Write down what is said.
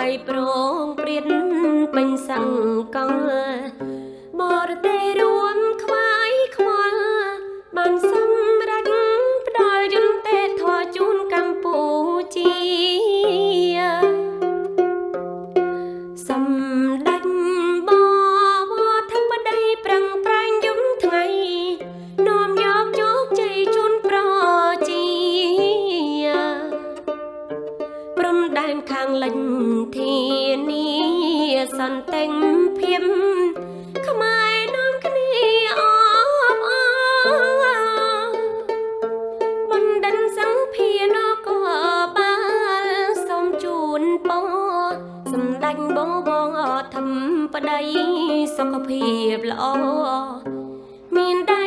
យប្រងព្រៀនពេញសង្កលបរទេសរួមខ្វាយខ្វល់បានសម្រេចផ្ដល់យន្តេធរជូនកម្ពុជាសម្ដេចបវរធិបតីប្រឹងប្រែងយំថ្ងៃនាំយកជោគជ័យជូនប្រជាព្រំដែនខាងលិចធានាសន្តិភាពខ្មែរនាំគ្នាអបអរបណ្ឌិតសង្ភានគរបាលសូមជូនពរសម្ដេចបវរធិបតីសុខភាពល្អមានដៃ